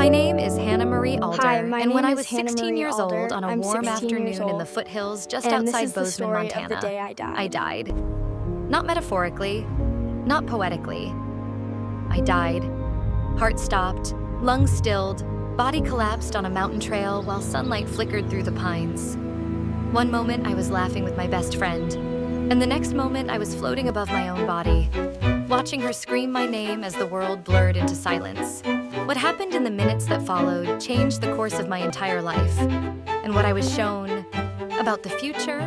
My name is Hannah Marie Alder, Hi, my and when name I is was Hannah 16 Marie years Alder. old on a I'm warm 16 years afternoon in the old, foothills just and this outside is the Bozeman, story of Montana, the day I died. I died. Not metaphorically, not poetically. I died. Heart stopped, lungs stilled, body collapsed on a mountain trail while sunlight flickered through the pines. One moment I was laughing with my best friend, and the next moment I was floating above my own body, watching her scream my name as the world blurred into silence. What happened in the minutes that followed changed the course of my entire life, and what I was shown about the future,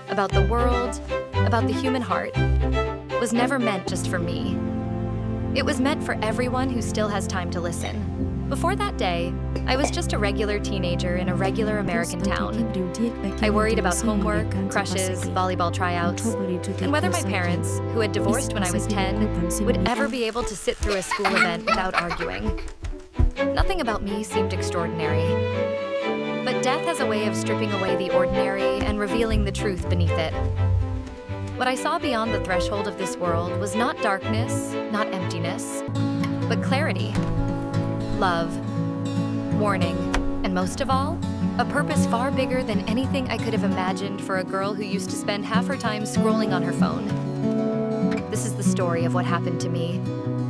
about the world, about the human heart, was never meant just for me. It was meant for everyone who still has time to listen. Before that day, I was just a regular teenager in a regular American town. I worried about homework, crushes, volleyball tryouts, and whether my parents, who had divorced when I was 10, would ever be able to sit through a school event without arguing. Nothing about me seemed extraordinary. But death has a way of stripping away the ordinary and revealing the truth beneath it. What I saw beyond the threshold of this world was not darkness, not emptiness, but clarity, love, warning, and most of all, a purpose far bigger than anything I could have imagined for a girl who used to spend half her time scrolling on her phone. This is the story of what happened to me,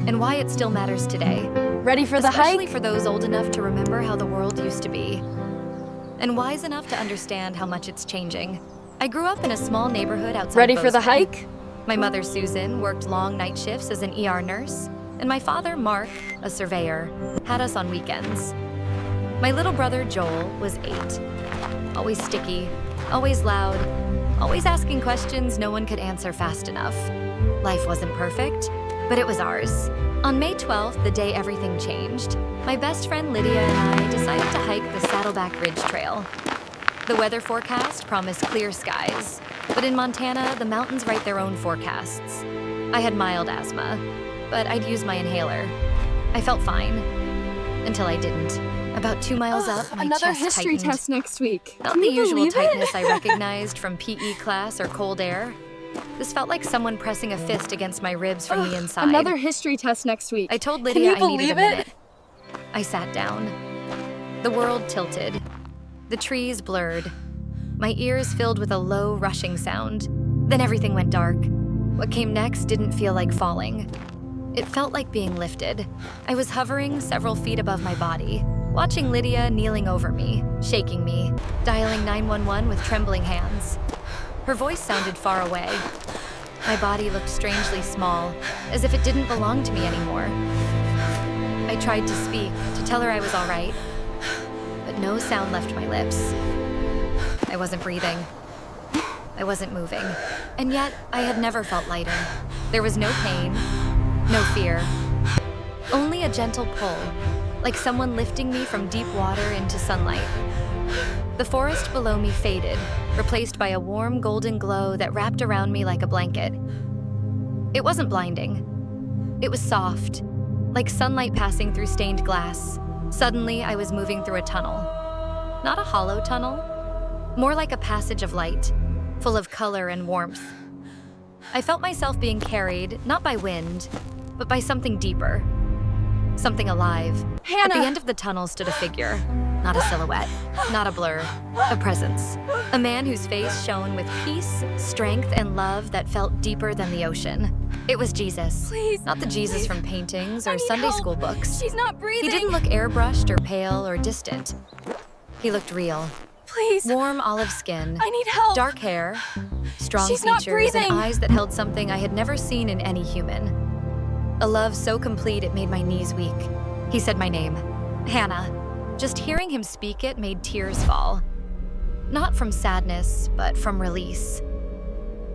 and why it still matters today. Ready for the Especially hike? for those old enough to remember how the world used to be, and wise enough to understand how much it's changing. I grew up in a small neighborhood outside Ready for the Bozeman. hike? My mother, Susan, worked long night shifts as an ER nurse, and my father, Mark, a surveyor, had us on weekends. My little brother, Joel, was 8. Always sticky, always loud, always asking questions no one could answer fast enough. Life wasn't perfect, but it was ours. On May 12th, the day everything changed, my best friend Lydia and I decided to hike the Saddleback Ridge Trail. The weather forecast promised clear skies, but in Montana, the mountains write their own forecasts. I had mild asthma, but I'd use my inhaler. I felt fine, until I didn't. About 2 miles up, my Another chest history tightened. test next week. Not Can the you usual believe it? tightness I recognized from PE class or cold air. This felt like someone pressing a fist against my ribs from the inside. Another history test next week. I told Can Lydia you I needed a believe minute. it? I sat down. The world tilted. The trees blurred. My ears filled with a low, rushing sound. Then everything went dark. What came next didn't feel like falling. It felt like being lifted. I was hovering several feet above my body, watching Lydia kneeling over me, shaking me, dialing 911 with trembling hands. Her voice sounded far away. My body looked strangely small, as if it didn't belong to me anymore. I tried to speak, to tell her I was all right, but no sound left my lips. I wasn't breathing. I wasn't moving. And yet, I had never felt lighter. There was no pain, no fear, only a gentle pull, like someone lifting me from deep water into sunlight. The forest below me faded, replaced by a warm golden glow that wrapped around me like a blanket. It wasn't blinding. It was soft, like sunlight passing through stained glass. Suddenly, I was moving through a tunnel. Not a hollow tunnel, more like a passage of light, full of color and warmth. I felt myself being carried, not by wind, but by something deeper, something alive. Hannah! At the end of the tunnel stood a figure, not a silhouette, not a blur, a presence. A man whose face shone with peace, strength, and love that felt deeper than the ocean. It was Jesus. Please, Not the Jesus please. from paintings I or need Sunday help. school books. She's not breathing. He didn't look airbrushed or pale or distant. He looked real. Please, Warm olive skin, I need help. dark hair, strong She's not features, and breathing. eyes that held something I had never seen in any human. A love so complete it made my knees weak. He said my name, Hannah. Just hearing him speak it made tears fall. Not from sadness, but from release.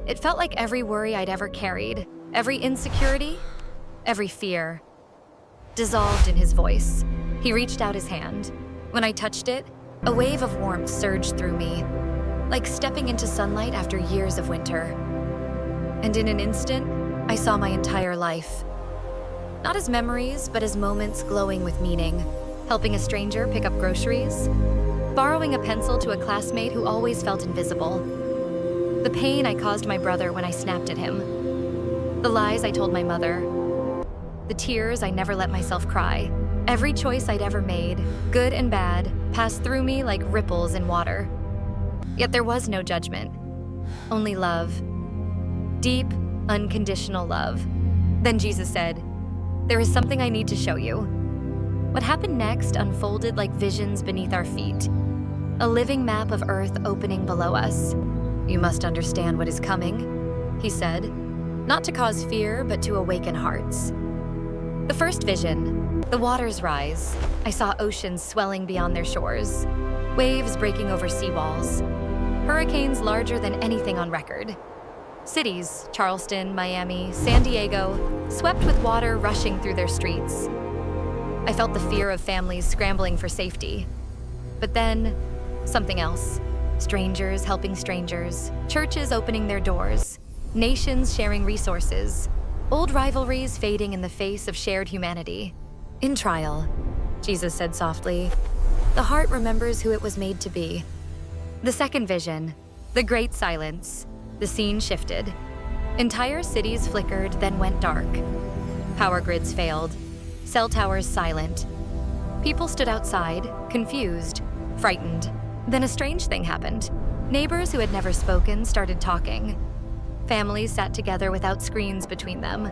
It felt like every worry I'd ever carried, every insecurity, every fear, dissolved in his voice. He reached out his hand. When I touched it, a wave of warmth surged through me, like stepping into sunlight after years of winter. And in an instant, I saw my entire life. Not as memories, but as moments glowing with meaning. Helping a stranger pick up groceries, borrowing a pencil to a classmate who always felt invisible. The pain I caused my brother when I snapped at him. The lies I told my mother. The tears I never let myself cry. Every choice I'd ever made, good and bad, passed through me like ripples in water. Yet there was no judgment, only love. Deep, unconditional love. Then Jesus said, "There is something I need to show you." What happened next unfolded like visions beneath our feet, a living map of Earth opening below us. "You must understand what is coming," he said, not to cause fear, but to awaken hearts. The first vision, the waters rise. I saw oceans swelling beyond their shores, waves breaking over seawalls, hurricanes larger than anything on record. Cities, Charleston, Miami, San Diego, swept with water rushing through their streets. I felt the fear of families scrambling for safety. But then, something else. Strangers helping strangers, churches opening their doors, nations sharing resources, old rivalries fading in the face of shared humanity. "In trial," Jesus said softly, "the heart remembers who it was made to be." The second vision, the great silence. The scene shifted. Entire cities flickered, then went dark. Power grids failed. Cell towers silent. People stood outside, confused, frightened. Then a strange thing happened. Neighbors who had never spoken started talking. Families sat together without screens between them.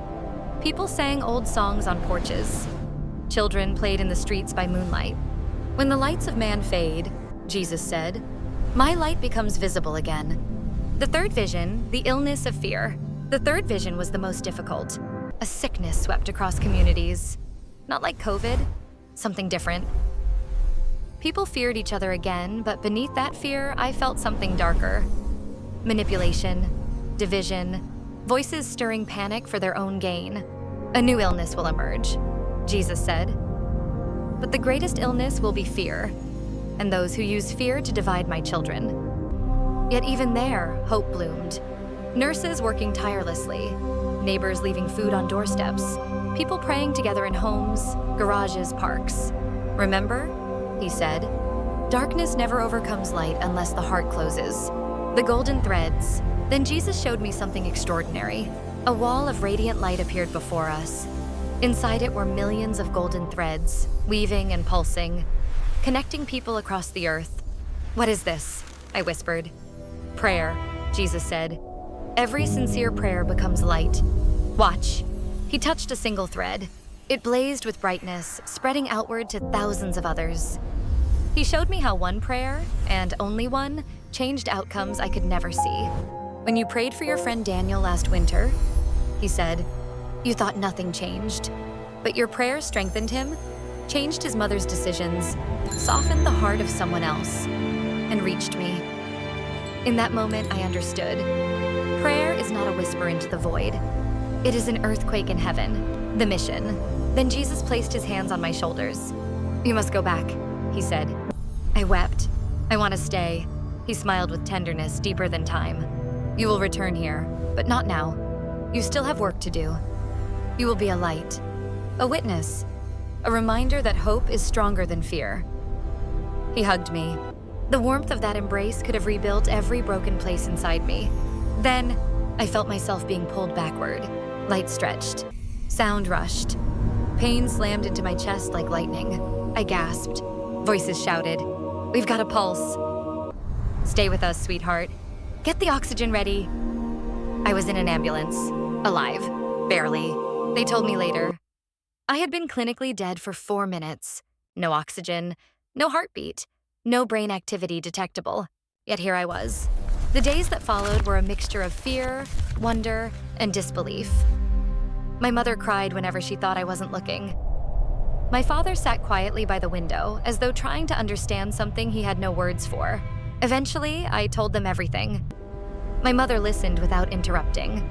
People sang old songs on porches. Children played in the streets by moonlight. "When the lights of man fade," Jesus said, "my light becomes visible again." The third vision, the illness of fear. The third vision was the most difficult. A sickness swept across communities. Not like COVID, something different. People feared each other again, but beneath that fear, I felt something darker. Manipulation, division, voices stirring panic for their own gain. "A new illness will emerge," Jesus said. "But the greatest illness will be fear, and those who use fear to divide my children." Yet even there, hope bloomed. Nurses working tirelessly, neighbors leaving food on doorsteps, people praying together in homes, garages, parks. "Remember," he said, "darkness never overcomes light unless the heart closes." The golden threads. Then Jesus showed me something extraordinary. A wall of radiant light appeared before us. Inside it were millions of golden threads, weaving and pulsing, connecting people across the earth. "What is this?" I whispered. "Prayer," Jesus said. "Every sincere prayer becomes light. Watch." He touched a single thread. It blazed with brightness, spreading outward to thousands of others. He showed me how one prayer, and only one, changed outcomes I could never see. "When you prayed for your friend Daniel last winter," he said, "you thought nothing changed. But your prayer strengthened him, changed his mother's decisions, softened the heart of someone else, and reached me." In that moment, I understood. Prayer is not a whisper into the void. It is an earthquake in heaven, the mission. Then Jesus placed his hands on my shoulders. "You must go back," he said. I wept. "I want to stay." He smiled with tenderness deeper than time. "You will return here, but not now. You still have work to do. You will be a light, a witness, a reminder that hope is stronger than fear." He hugged me. The warmth of that embrace could have rebuilt every broken place inside me. Then, I felt myself being pulled backward. Light stretched. Sound rushed. Pain slammed into my chest like lightning. I gasped. Voices shouted, "We've got a pulse." "Stay with us, sweetheart. Get the oxygen ready." I was in an ambulance. Alive. Barely. They told me later. I had been clinically dead for 4 minutes. No oxygen, no heartbeat, no brain activity detectable. Yet here I was. The days that followed were a mixture of fear, wonder, and disbelief. My mother cried whenever she thought I wasn't looking. My father sat quietly by the window, as though trying to understand something he had no words for. Eventually, I told them everything. My mother listened without interrupting.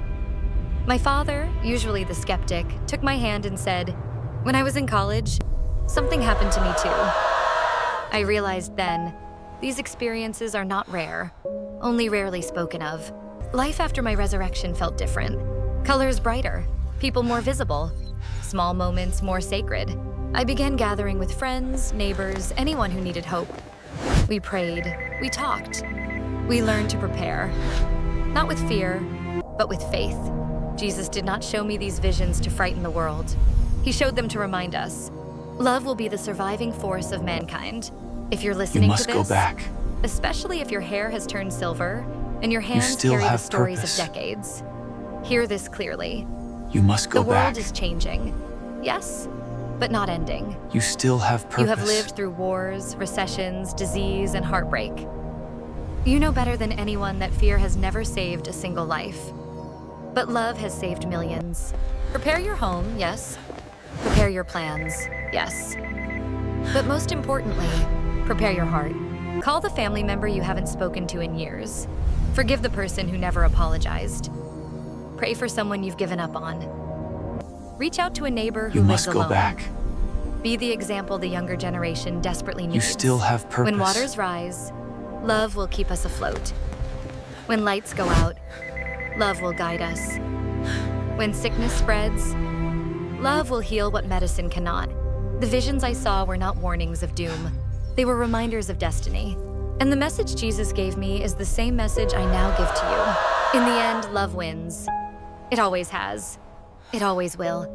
My father, usually the skeptic, took my hand and said, "When I was in college, something happened to me too." I realized then, these experiences are not rare, only rarely spoken of. Life after my resurrection felt different. Colors brighter, people more visible, small moments more sacred. I began gathering with friends, neighbors, anyone who needed hope. We prayed, we talked, we learned to prepare. Not with fear, but with faith. Jesus did not show me these visions to frighten the world. He showed them to remind us, Love will be the surviving force of mankind. If you're You listening must to go this, back. especially if your hair has turned silver and your hands still carry the have stories purpose. of decades, hear this clearly. You must go The world back. is changing. Yes, but not ending. You still have purpose. You have lived through wars, recessions, disease, and heartbreak. You know better than anyone that fear has never saved a single life. But love has saved millions. Prepare your home, yes. Prepare your plans, yes. But most importantly, prepare your heart. Call the family member you haven't spoken to in years. Forgive the person who never apologized. Pray for someone you've given up on. Reach out to a neighbor who You lives must go alone. back. Be the example the younger generation desperately needs. You still have purpose. When waters rise, love will keep us afloat. When lights go out, love will guide us. When sickness spreads, love will heal what medicine cannot. The visions I saw were not warnings of doom. They were reminders of destiny. And the message Jesus gave me is the same message I now give to you. In the end, love wins. It always has. It always will.